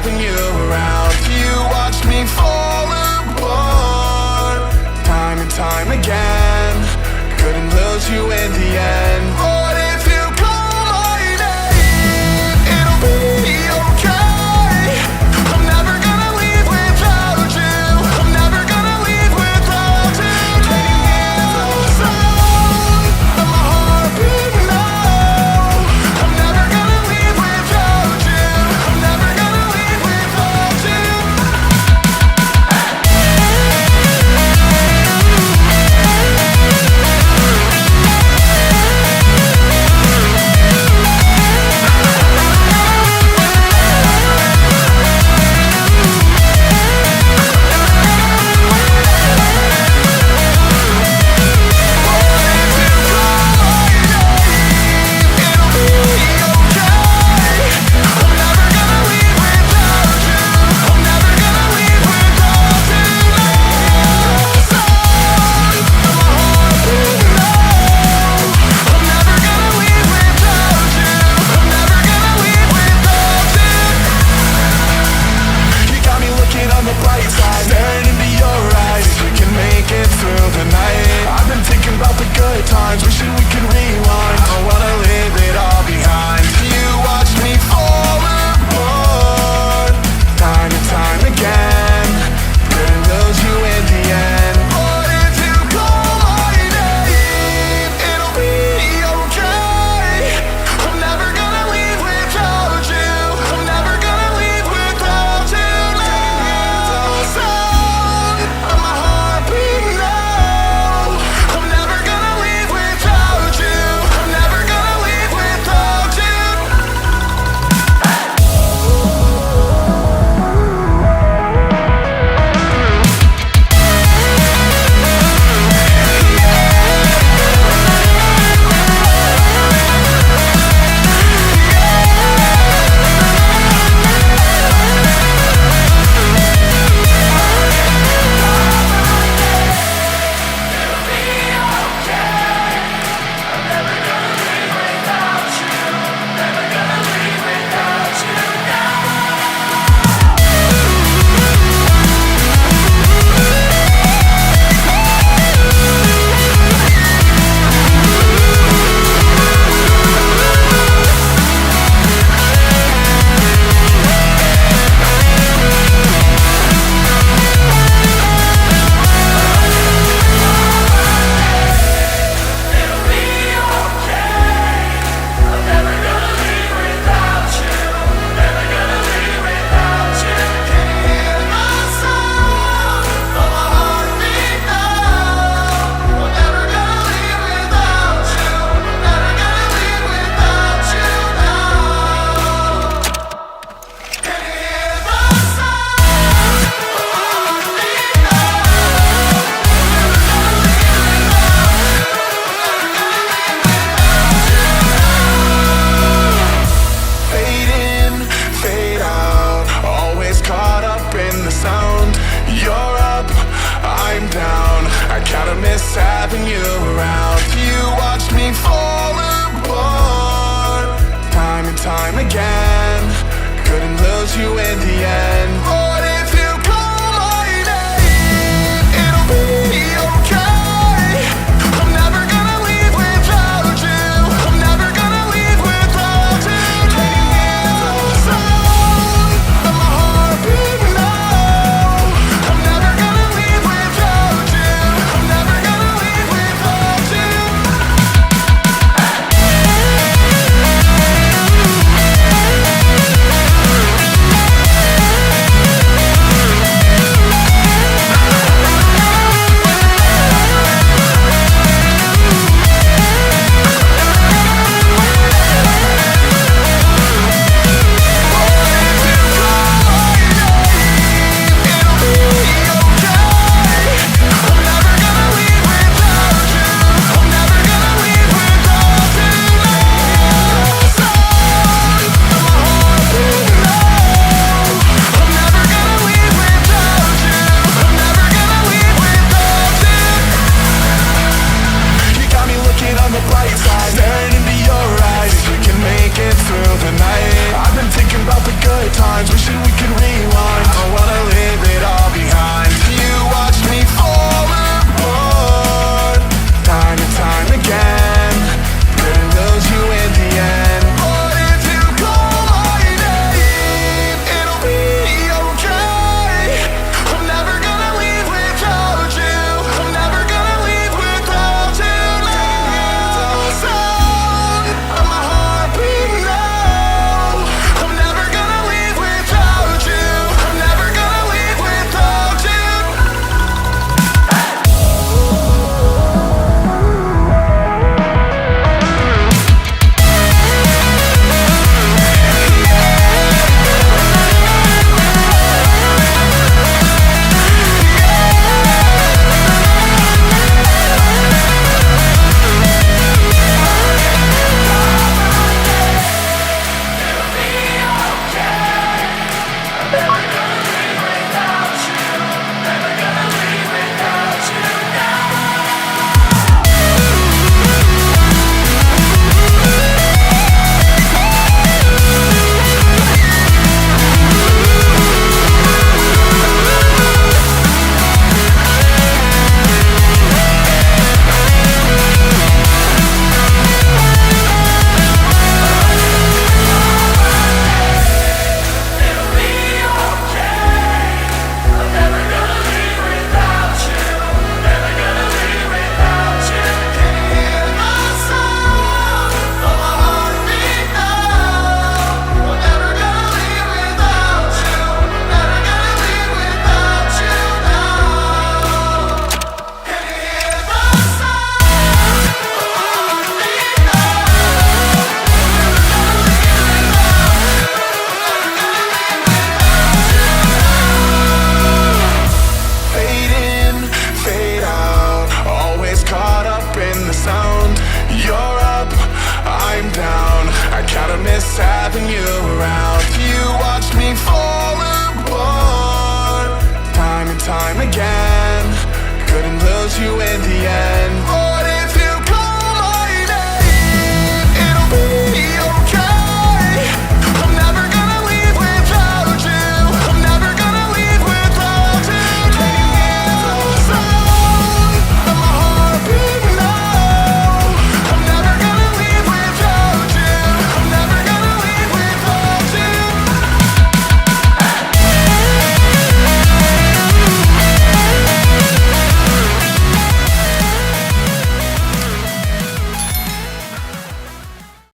having you around. You watched me fall apart, time and time again. Couldn't lose you in the end. But if you call my name, it'll be okay. I'm never gonna leave without you. I'm never gonna leave without you. Can you hear the sound of my heartbeat now? I'm never gonna leave without you. I'm never gonna leave without you. Wishing we could rewind. I wanna leave it all behind. You watched me fall apart, time and time again. Couldn't lose you in the end. But if you call my name, it'll be okay. I'm never gonna leave without you. I'm never gonna leave without you. The sound of my heartbeat now. I'm never gonna leave without you. I'm never gonna leave without you. Having you around. You watched me fall apart, time and time again. Couldn't lose you in the end. But if you call my name, it'll be okay. I'm never gonna leave without you. I'm never gonna leave without you. Can you hear the sound of my heartbeat now? I'm never gonna leave without you. I'm never gonna leave without you. again. Couldn't lose you in the end.